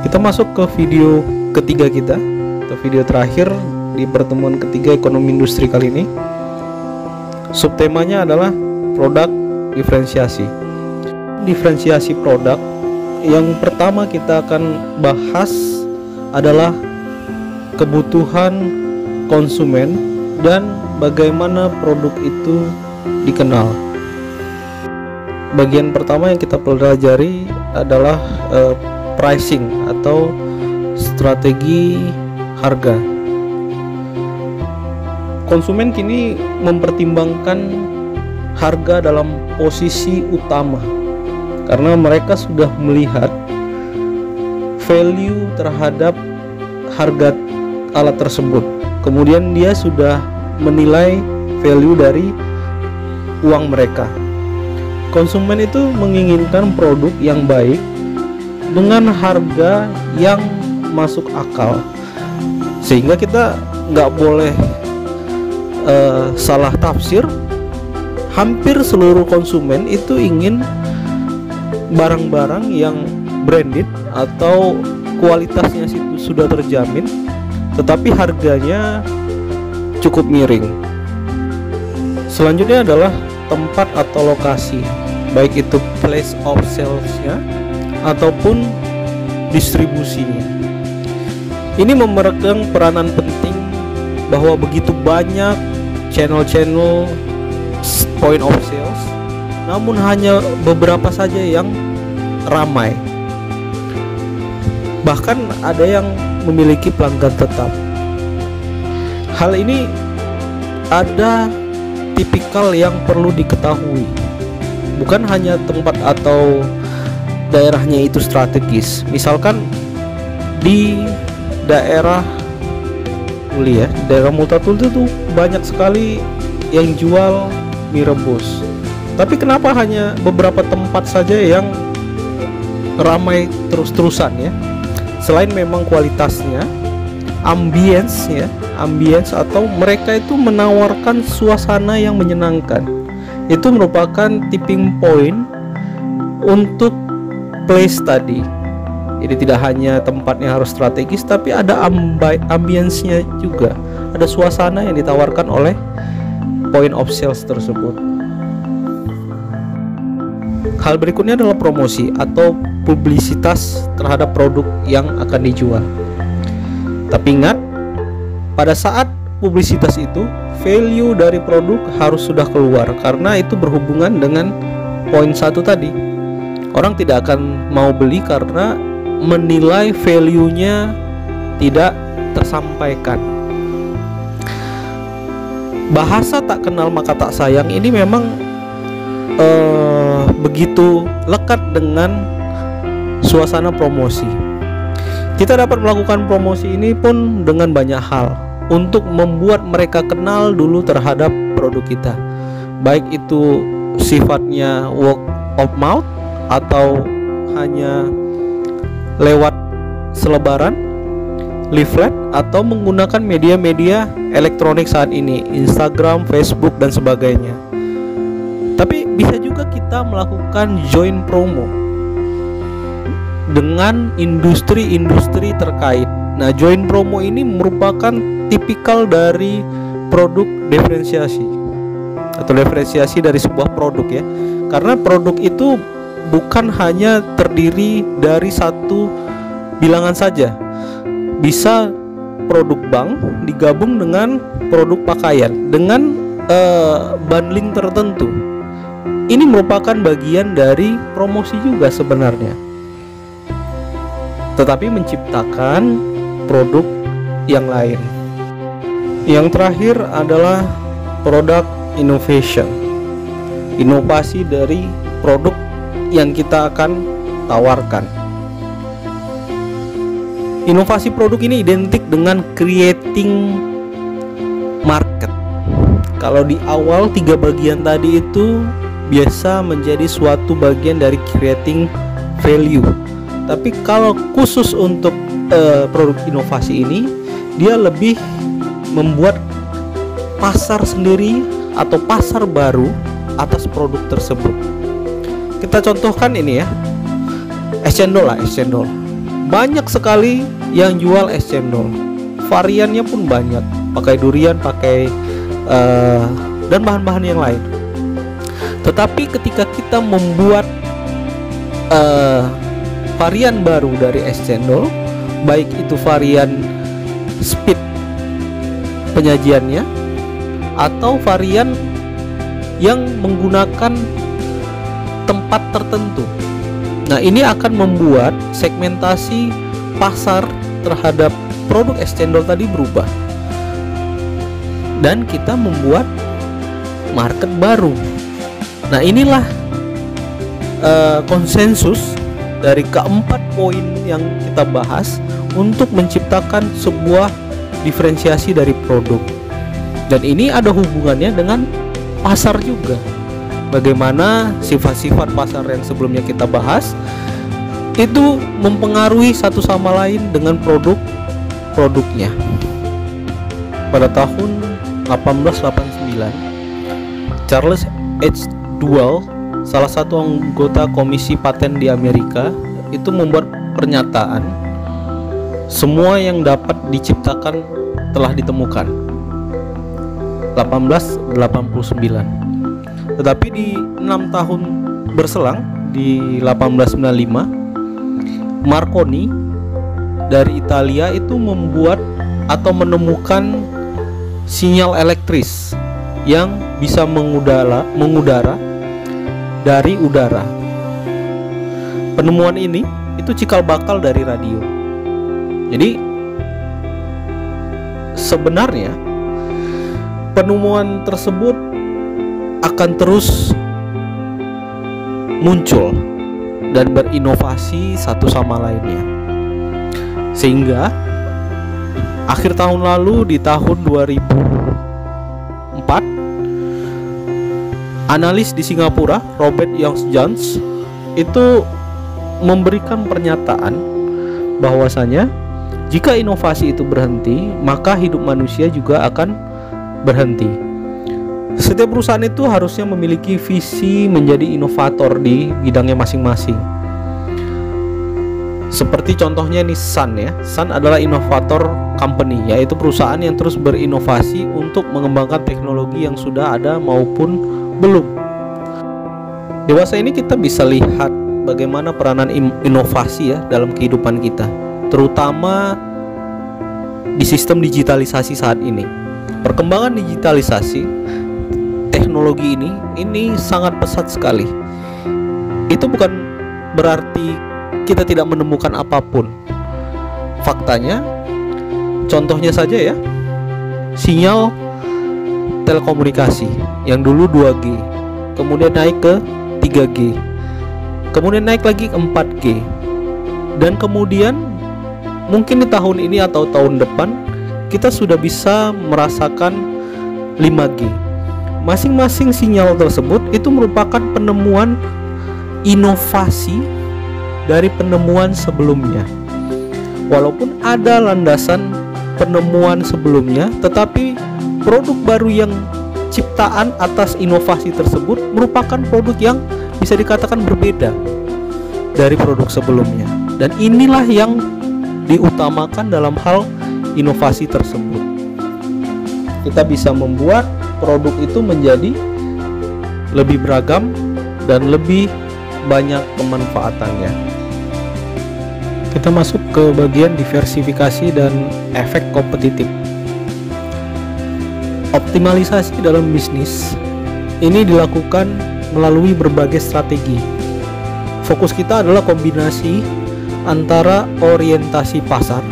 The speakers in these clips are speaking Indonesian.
Kita masuk ke video ketiga kita, atau video terakhir di pertemuan ketiga ekonomi industri kali ini. Subtemanya adalah produk diferensiasi. Diferensiasi produk yang pertama kita akan bahas adalah kebutuhan konsumen dan bagaimana produk itu dikenal. Bagian pertama yang kita pelajari adalah pricing atau strategi harga. Konsumen kini mempertimbangkan harga dalam posisi utama karena mereka sudah melihat value terhadap harga alat tersebut. Kemudian dia sudah menilai value dari uang mereka. Konsumen itu menginginkan produk yang baik dengan harga yang masuk akal, sehingga kita nggak boleh salah tafsir. Hampir seluruh konsumen itu ingin barang-barang yang branded atau kualitasnya sudah terjamin, tetapi harganya cukup miring. Selanjutnya adalah tempat atau lokasi, baik itu place of sales-nya ataupun distribusinya. Ini memegang peranan penting bahwa begitu banyak channel-channel point of sales, namun hanya beberapa saja yang ramai. Bahkan ada yang memiliki pelanggan tetap. Hal ini ada tipikal yang perlu diketahui. Bukan hanya tempat atau daerahnya itu strategis. Misalkan di daerah daerah Multatul itu banyak sekali yang jual mie rebus. Tapi kenapa hanya beberapa tempat saja yang ramai terus-terusan ya? Selain memang kualitasnya, ambience atau mereka itu menawarkan suasana yang menyenangkan. Itu merupakan tipping point untuk place tadi. Jadi tidak hanya tempatnya harus strategis, tapi ada ambience-nya juga. Ada suasana yang ditawarkan oleh point of sales tersebut. Hal berikutnya adalah promosi atau publisitas terhadap produk yang akan dijual. Tapi ingat, pada saat publisitas itu, value dari produk harus sudah keluar, karena itu berhubungan dengan poin satu tadi. Orang tidak akan mau beli karena menilai value-nya tidak tersampaikan. Bahasa tak kenal maka tak sayang ini memang begitu lekat dengan suasana promosi. Kita dapat melakukan promosi ini pun dengan banyak hal untuk membuat mereka kenal dulu terhadap produk kita, baik itu sifatnya word of mouth atau hanya lewat selebaran, leaflet, atau menggunakan media-media elektronik saat ini, Instagram, Facebook, dan sebagainya. Tapi bisa juga kita melakukan joint promo dengan industri-industri terkait. Nah, joint promo ini merupakan tipikal dari produk diferensiasi atau diferensiasi dari sebuah produk ya. Karena produk itu bukan hanya terdiri dari satu bilangan saja. Bisa produk bank digabung dengan produk pakaian dengan bundling tertentu. Ini merupakan bagian dari promosi juga sebenarnya, tetapi menciptakan produk yang lain. Yang terakhir adalah product innovation, inovasi dari produk yang kita akan tawarkan. Inovasi produk ini identik dengan creating market. Kalau di awal 3 bagian tadi itu biasa menjadi suatu bagian dari creating value. Tapi kalau khusus untuk produk inovasi ini, dia lebih membuat pasar sendiri atau pasar baru atas produk tersebut. Kita contohkan ini ya, es cendol. banyak sekali yang jual es cendol. Variannya pun banyak, pakai durian, pakai dan bahan-bahan yang lain. Tetapi ketika kita membuat varian baru dari es cendol, baik itu varian speed penyajiannya atau varian yang menggunakan tempat tertentu. Nah, ini akan membuat segmentasi pasar terhadap produk es cendol tadi berubah, dan kita membuat market baru. Nah, inilah konsensus dari keempat poin yang kita bahas untuk menciptakan sebuah diferensiasi dari produk. Dan ini ada hubungannya dengan pasar juga. Bagaimana sifat-sifat pasar yang sebelumnya kita bahas itu mempengaruhi satu sama lain dengan produknya. Pada tahun 1889, Charles H. Duell, salah satu anggota Komisi Paten di Amerika, itu membuat pernyataan, semua yang dapat diciptakan telah ditemukan. 1889. Tetapi di 6 tahun berselang, di 1895, Marconi dari Italia itu membuat atau menemukan sinyal elektris yang bisa mengudara dari udara. Penemuan ini itu cikal bakal dari radio. Jadi sebenarnya penemuan tersebut akan terus muncul dan berinovasi satu sama lainnya, sehingga akhir tahun lalu, di tahun 2004, analis di Singapura Robert Young-Jones itu memberikan pernyataan bahwasanya jika inovasi itu berhenti, maka hidup manusia juga akan berhenti. Setiap perusahaan itu harusnya memiliki visi menjadi inovator di bidangnya masing-masing. Seperti contohnya nih Sun ya. Sun adalah inovator company, yaitu perusahaan yang terus berinovasi untuk mengembangkan teknologi yang sudah ada maupun belum. Dewasa ini kita bisa lihat bagaimana peranan inovasi ya dalam kehidupan kita, terutama di sistem digitalisasi saat ini. Perkembangan digitalisasi teknologi ini sangat pesat sekali. Itu bukan berarti kita tidak menemukan apapun. Faktanya, contohnya saja ya, sinyal telekomunikasi yang dulu 2G, kemudian naik ke 3G, kemudian naik lagi ke 4G, dan kemudian mungkin di tahun ini atau tahun depan kita sudah bisa merasakan 5G. Masing-masing sinyal tersebut itu merupakan penemuan inovasi dari penemuan sebelumnya. Walaupun ada landasan penemuan sebelumnya, tetapi produk baru yang ciptaan atas inovasi tersebut merupakan produk yang bisa dikatakan berbeda dari produk sebelumnya. Dan inilah yang diutamakan dalam hal inovasi tersebut. Kita bisa membuat produk itu menjadi lebih beragam dan lebih banyak kemanfaatannya. Kita masuk ke bagian diversifikasi dan efek kompetitif. Optimalisasi dalam bisnis ini dilakukan melalui berbagai strategi. Fokus kita adalah kombinasi antara orientasi pasar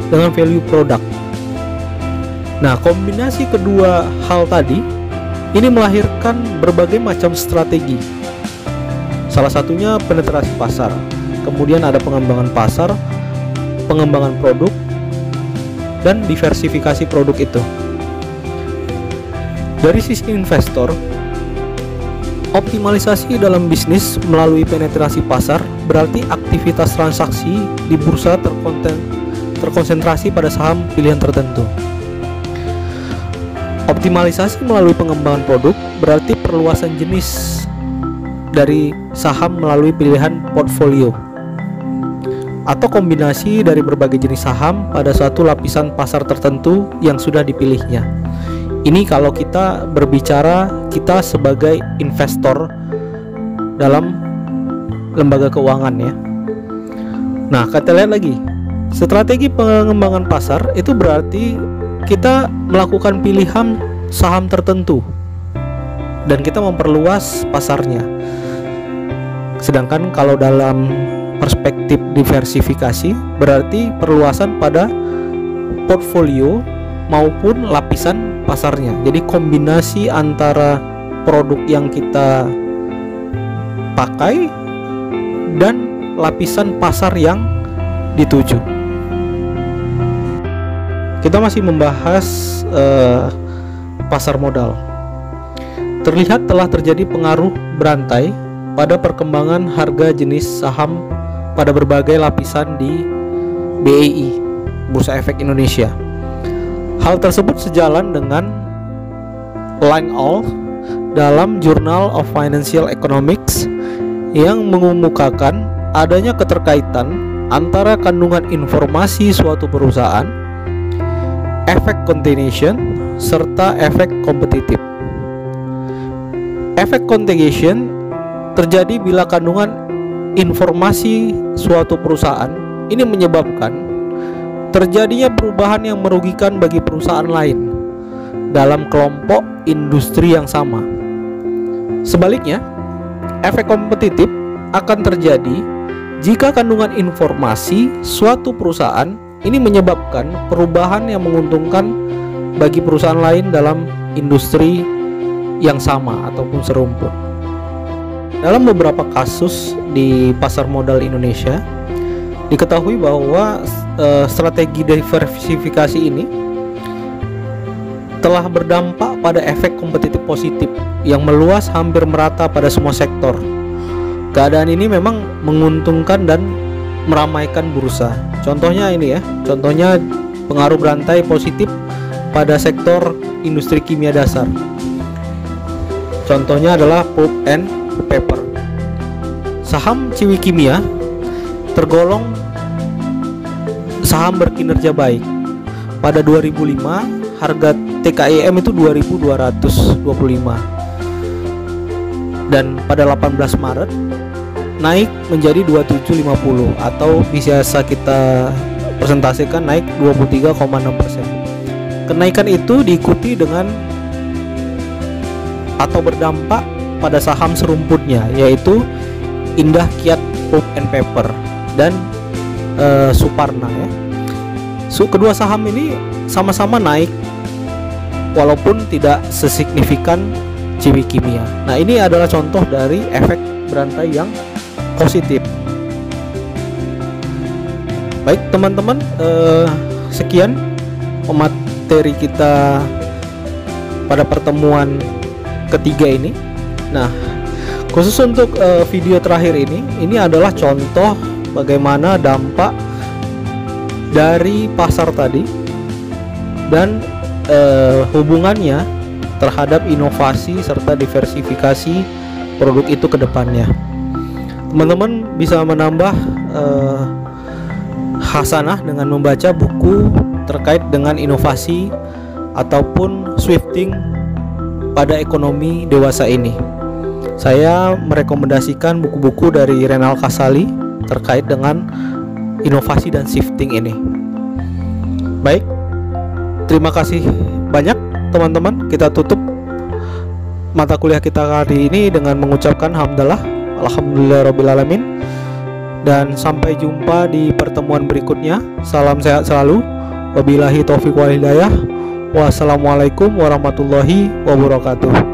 dengan value product. Nah, kombinasi kedua hal tadi ini melahirkan berbagai macam strategi. Salah satunya penetrasi pasar, kemudian ada pengembangan pasar, pengembangan produk, dan diversifikasi produk itu. Dari sisi investor, optimalisasi dalam bisnis melalui penetrasi pasar berarti aktivitas transaksi di bursa terkonsentrasi pada saham pilihan tertentu. Optimalisasi melalui pengembangan produk berarti perluasan jenis dari saham melalui pilihan portfolio. atau kombinasi dari berbagai jenis saham pada suatu lapisan pasar tertentu yang sudah dipilihnya. Ini kalau kita berbicara kita sebagai investor dalam lembaga keuangan ya. Nah, kita lihat lagi. Strategi pengembangan pasar itu berarti kita melakukan pilihan saham tertentu dan kita memperluas pasarnya. Sedangkan kalau dalam perspektif diversifikasi berarti perluasan pada portfolio maupun lapisan pasarnya. Jadi kombinasi antara produk yang kita pakai dan lapisan pasar yang dituju. Kita masih membahas pasar modal. Terlihat telah terjadi pengaruh berantai pada perkembangan harga jenis saham pada berbagai lapisan di BEI, Bursa Efek Indonesia. Hal tersebut sejalan dengan Line All dalam Journal of Financial Economics yang mengemukakan adanya keterkaitan antara kandungan informasi suatu perusahaan, efek contagion, serta efek kompetitif. Efek contagion terjadi bila kandungan informasi suatu perusahaan ini menyebabkan terjadinya perubahan yang merugikan bagi perusahaan lain dalam kelompok industri yang sama. Sebaliknya, efek kompetitif akan terjadi jika kandungan informasi suatu perusahaan ini menyebabkan perubahan yang menguntungkan bagi perusahaan lain dalam industri yang sama ataupun serumpun. Dalam beberapa kasus di pasar modal Indonesia, diketahui bahwa strategi diversifikasi ini telah berdampak pada efek kompetitif positif yang meluas hampir merata pada semua sektor. Keadaan ini memang menguntungkan dan meramaikan bursa. Contohnya ini ya, contohnya pengaruh berantai positif pada sektor industri kimia dasar. Contohnya adalah pulp and paper. Saham Ciwi Kimia tergolong saham berkinerja baik. Pada 2005 harga TKIM itu 2.225 dan pada 18 Maret naik menjadi 2750 atau bisa kita presentasikan naik 23,6%. Kenaikan itu diikuti dengan atau berdampak pada saham serumputnya, yaitu Indah Kiat Pulp and Paper dan Suparna ya. Kedua saham ini sama-sama naik walaupun tidak sesignifikan Ciwi Kimia. Nah, ini adalah contoh dari efek berantai yang positif. Baik teman-teman, sekian materi kita pada pertemuan ketiga ini. Nah, khusus untuk video terakhir ini adalah contoh bagaimana dampak dari pasar tadi dan hubungannya terhadap inovasi serta diversifikasi produk itu ke depannya. Teman-teman bisa menambah hasanah dengan membaca buku terkait dengan inovasi ataupun shifting pada ekonomi dewasa ini. Saya merekomendasikan buku-buku dari Renal Kasali terkait dengan inovasi dan shifting ini. Baik, terima kasih banyak teman-teman. Kita tutup mata kuliah kita hari ini dengan mengucapkan hamdalah, alhamdulillahirobbilalamin, dan sampai jumpa di pertemuan berikutnya. Salam sehat selalu, wabillahi taufiq wal hidayah, wassalamualaikum warahmatullahi wabarakatuh.